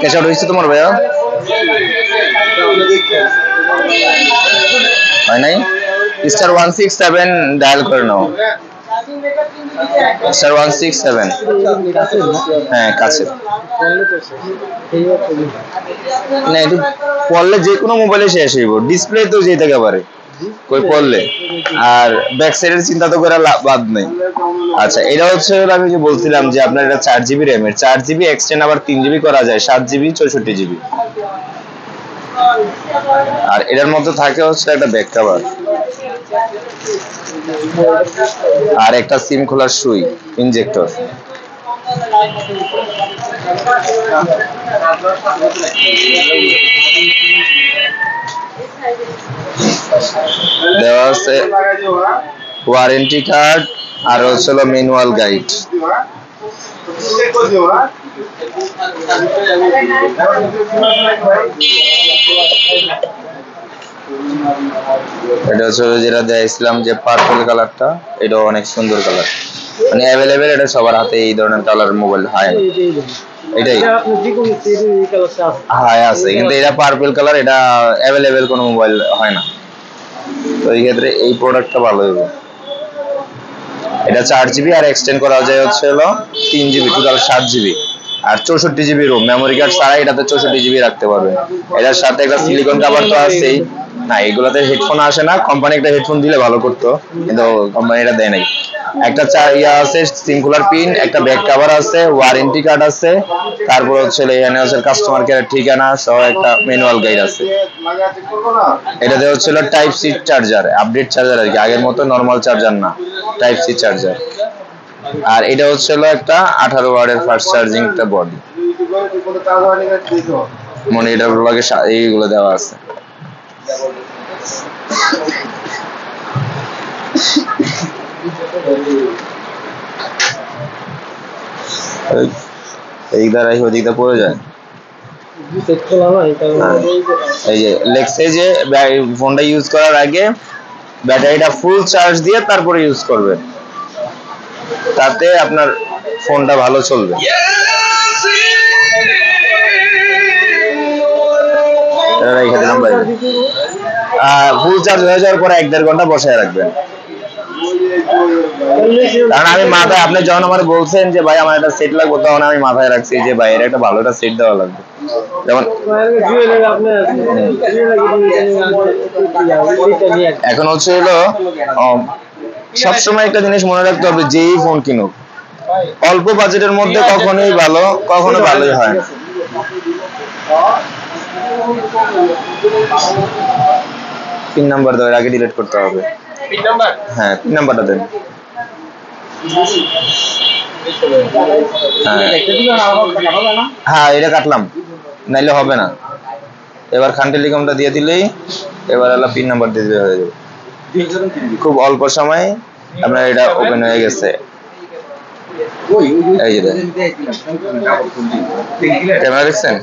Cash out হইছে তোমার ভাইয়া হয় নাই স্টার 167 ডায়াল করে নাও স্টার 167 হ্যাঁ কাছে না এটা পড়লে যে কোনো মোবাইলে শেষ হইব ডিসপ্লে তো যেই থেকে পারে কই পড়লে আর ব্যাক সাইডের চিন্তা তো করা বাদ নাই আচ্ছা এটা হচ্ছে আমি যে বলছিলাম যে আপনার এটা 4GB RAM এর 4GB এক্সটেন্ড আবার 3GB করা যায় 7GB 64GB আর এটার মধ্যে থাকে হচ্ছে একটা ব্যাক কভার আর একটা সিম খোলার সুই ইনজেক্টর দেওয়া আছে ওয়ারেন্টি কার্ড আর হচ্ছে ম্যানুয়াল গাইড এটা হচ্ছে যেটা দিয়েছিলাম যে পার্পল কালারটা এটা অনেক সুন্দর কালার মানে अवेलेबल এটা সবার হাতে এই ধরনের কালার মোবাইল হয় এটাই হ্যাঁ আছে কিন্তু এটা পার্পল কালার এটা अवेलेबल কোনো মোবাইল হয় না তো এই ক্ষেত্রে এই প্রোডাক্টটা ভালো হবে এটা 4GB আর এক্সটেন্ড করা যায় হচ্ছে 3GB টোটাল 7GB আর 64GB রোম মেমরি কার্ড ছাড়া এটাতে 64GB রাখতে পারবেন এটার সাথে একটা সিলিকন কভার তো আছেই না এগুলাতে হেডফোন আসে না কোম্পানি একটা হেডফোন দিলে ভালো করতো কিন্তু কোম্পানি এটা দেয় নাই একটা আছে সিম খোলার পিন একটা ব্যাক কভার আছে ওয়ারেন্টি কার্ড আছে তারপর হচ্ছে এখানে হচ্ছে কাস্টমার কেয়ার ঠিকানা সহ একটা ম্যানুয়াল গাইড আছে এটাতে হচ্ছে type C charger update charger আর কি আগের মতো নরমাল চার্জার না টাইপ সি চার্জার আর এটা হচ্ছে একটা 18 ওয়াটের ফাস্ট চার্জিং একটা বডি মনিটর লাগে এইগুলো দেওয়া আছে এই দ্বারাই ওদিকটা পড়ে যায় এই যে লেখছে যে ফোনটা ইউজ করার আগে ব্যাটারিটা ফুল চার্জ দিয়ে তারপরে ইউজ করবেন তাতে আপনার ফোনটা ভালো চলবে ফুল চার্জ হয়ে যাওয়ার পরে 1-1.5 ঘন্টা বসায় রাখবেন কারণ আমি মাথায় আপনি যখন আমার বলছেন যে ভাই আমার একটা সেট লাগবে তখন আমি মাথায় রাখছি যে ভাই এর একটা ভালো একটা সেট দেওয়া লাগবে যেমন এখন হচ্ছে সবসময় একটা জিনিস মনে রাখতে হবে যেই ফোন কিনুক অল্প বাজেটের মধ্যে কখনোই ভালো কখনো ভালোই হয় না পিন নাম্বার দাও এর আগে ডিলিট করতে হবে পিন নাম্বার হ্যাঁ পিন নাম্বারটা দেন হ্যাঁ এটা কাটলাম নাইলে হবে না এবার খান টেলিকমটা দিয়ে দিলেই এবার আলা পিন নাম্বার দিয়ে দিলে হয়ে যাবে খুব অল্প সময় আপনার এটা ওপেন হয়ে গেছে এই যে ক্যামেরা দেখছেন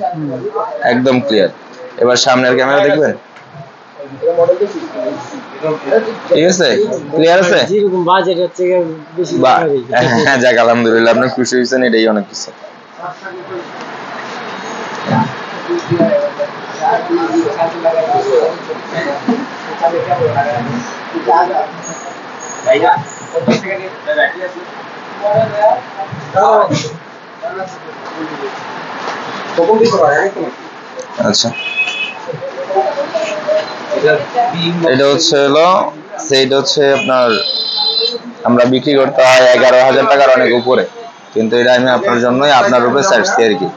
একদম ক্লিয়ার এবার সামনের ক্যামেরা দেখবেন ঠিক আছে ক্লিয়ার আছে যেরকম বাজেট হচ্ছে বেশি হ্যাঁ যাক আলহামদুলিল্লাহ আপনি খুশি হয়েছেন এটাই অনেক কিছু আচ্ছা এটা হচ্ছে সেট হচ্ছে আপনার আমরা বিক্রি করতে হয় 11,000 টাকার অনেক উপরে কিন্তু এটা আমি আপনার জন্যই আপনার উপরে চাইছি আর কি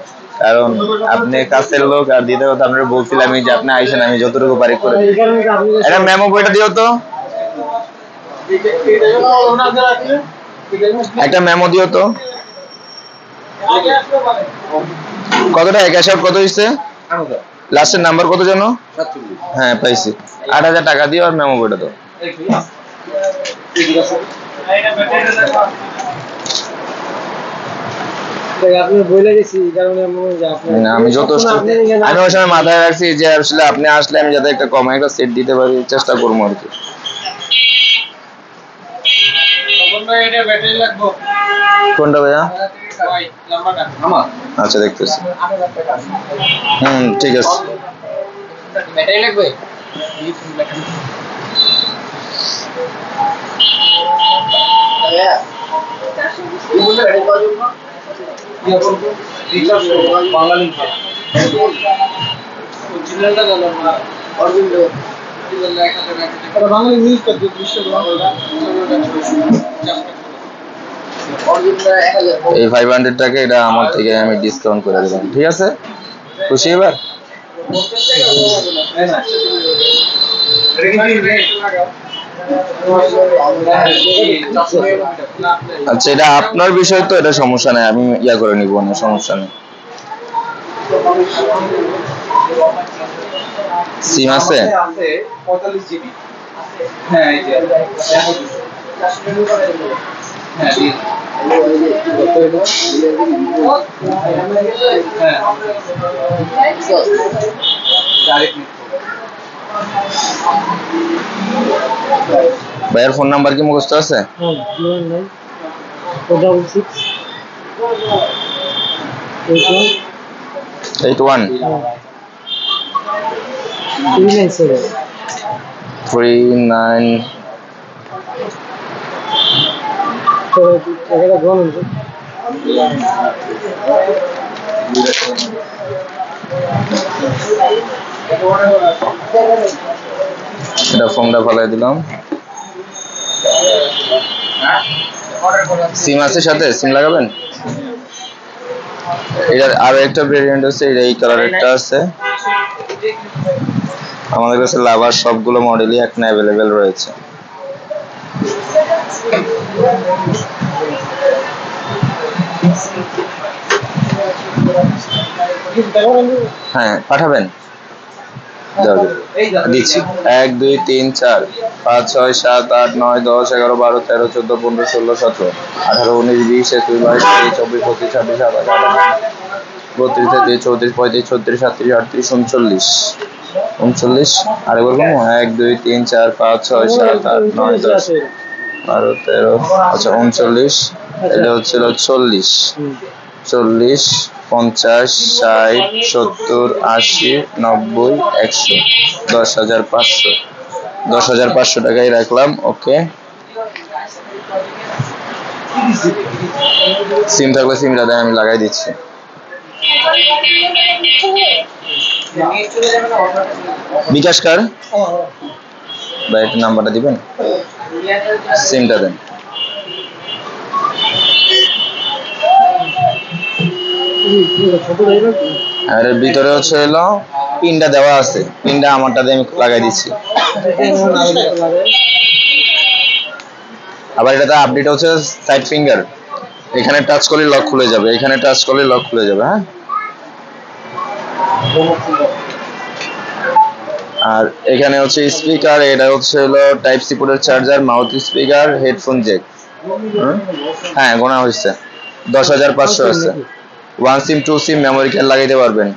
কারণ আপনি কাছের লোক আর দিতে কথা আপনারা বলছিলাম যে আপনি আইসেন আমি যতটুকু পারি করে এটা মেমো বইটা দিও তো একটা মেমো দিও তো কত টাকা ক্যাশ আউট কত হইছে লাস্টের নাম্বার কত জানো হ্যাঁ পাইছি 8,000 টাকা দিও আর মেমো বইটা দাও আমি যথেষ্ট আমি ওই সময় মাথায় রাখছি যে আসলে আপনি আসলে আমি যাতে একটা কম একটা সেট দিতে পারি চেষ্টা করবো আর কি কোনটা ভাইয়া? আচ্ছা দেখতেছি। ঠিক আছে। ব্যাটারি লাগবে? এই 500 টাকা এটা আমার থেকে আমি ডিসকাউন্ট করে দিলাম, ঠিক আছে? খুশি এবার? আচ্ছা এটা আপনার বিষয় তো, এটা সমস্যা নাই, আমি ইয়া করে নিব না, সমস্যা নেই। সিম আছে? ভাইয়ের ফোন নাম্বার কি মুখস্থ আছে? 81 39 এটা ফোনটা ফলাই দিলাম। সিম আছে সাথে? সিম লাগাবেন? এটার আরো একটা ভেরিয়েন্ট আছে, এটা এই কালারেরটা আছে। আমাদের কাছে লাভার সবগুলো মডেলই এখন অ্যাভেলেবেল রয়েছে। হ্যাঁ পাঠাবেন, দিচ্ছি। 1 2 3 4 5 6 7 8 9 10 11 12 13 14 15 16 17 18 19 20 21 22 23 24 25 26 27 28 32 33 34 35 36 37 38 39 আরে বলবো 1 2 3 4 5 6 7 8 9 10 12 13 আচ্ছা 39 এটা হচ্ছিল 40 40 50 60 70 80 90 100 10,500 10,500 টাকাই রাখলাম। ওকে, সিম থাকলে সিমটা দেয়, আমি লাগাই দিচ্ছি। বিকাশ কার ভাই, একটা নাম্বারটা দিবেন, সিমটা দেন। আর এর ভিতরে হচ্ছে হলো পিনটা দেওয়া আছে, পিনটা আমারটা দিয়ে আমি লাগাই দিচ্ছি। আবার এটাতে আপডেট হচ্ছে সাইড ফিঙ্গার, এখানে টাচ করলে লক খুলে যাবে, এখানে টাচ করলে লক খুলে যাবে। হ্যাঁ, আর এখানে হচ্ছে স্পিকার, এটা হচ্ছে হলো টাইপ সি পোর্টের charger, mouth speaker, headphone Jack. হ্যাঁ গোনা হয়েছে, 10,500 আছে। 1 সিম 2 সিম মেমোরি কার্ড লাগাইতে পারবেন।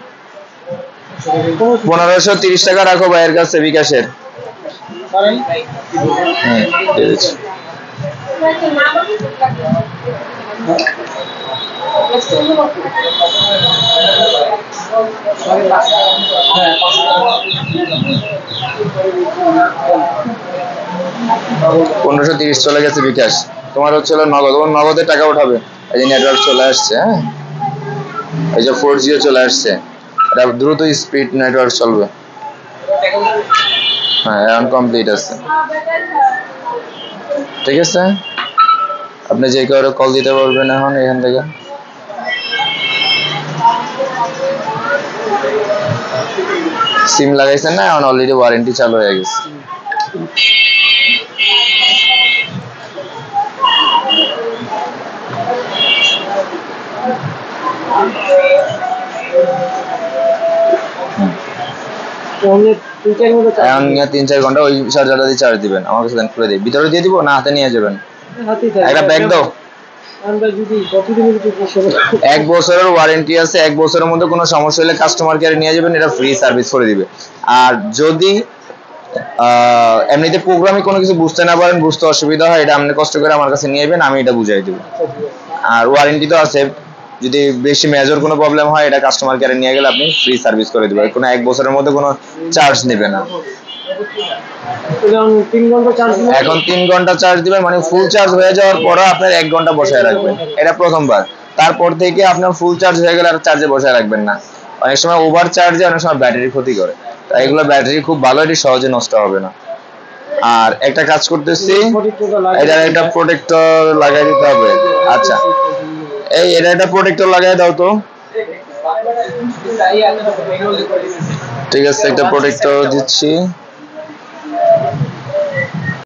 1530 টাকা রাখো ভাইয়ের কাছে বিকাশের। $1530 চলে গেছে বিকাশ। তোমার হচ্ছে নগদ, তোমার নগদের টাকা উঠাবে। এই যে নেটওয়ার্ক চলে আসছে, হ্যাঁ এই যে 4G চলে আসছে, এটা দ্রুত স্পিড নেটওয়ার্ক চলবে। হ্যাঁ এখন কমপ্লিট আছে, ঠিক আছে। আপনি যে কাউকে কল দিতে পারবেন এখন এখান থেকে। সিম লাগাইছেন না, এখন অলরেডি ওয়ারেন্টি চালু হয়ে গেছে। এখন 3-4 ঘন্টা ওই চার্জারটা দিয়ে চার্জ দিবেন, আমার কাছে দেন, খুলে দিই। ভিতরে দিয়ে দিব না হাতে নিয়ে যাবেন? একটা ব্যাগ দাও। 1 বছরের ওয়ারেন্টি আছে, 1 বছরের মধ্যে কোনো সমস্যা হলে কাস্টমার কেয়ারে নিয়ে যাবেন, এটা ফ্রি সার্ভিস করে দিবে। আর যদি এমনিতে প্রোগ্রামে কোনো কিছু বুঝতে না পারেন, বুঝতে অসুবিধা হয়, এটা আপনি কষ্ট করে আমার কাছে নিয়ে যাবেন, আমি এটা বুঝাই দেবো। আর ওয়ারেন্টি তো আছে, যদি বেশি মেজর কোনো প্রবলেম হয় এটা কাস্টমার কেয়ারে নিয়ে গেলে আপনি ফ্রি সার্ভিস করে দেবেন, কোনো 1 বছরের মধ্যে কোনো চার্জ নেবে না। এখন 3 ঘন্টা চার্জ দিবেন, মানে ফুল চার্জ হয়ে যাওয়ার পরও আপনার 1 ঘন্টা বসায় রাখবেন, এটা প্রথমবার। তারপর থেকে আপনার ফুল চার্জ হয়ে গেলে আর চার্জে বসায় রাখবেন না। অনেক সময় ওভার চার্জে অনেক সময় ব্যাটারি ক্ষতি করে, তাই এগুলো ব্যাটারি খুব ভালো, এটি সহজে নষ্ট হবে না। আর একটা কাজ করতেছি, এটার একটা প্রোটেক্টর লাগাই দিতে হবে। আচ্ছা, এটা একটা প্রোটেক্টর লাগাই দাও তো। ঠিক আছে, একটা প্রোটেক্টর দিচ্ছি।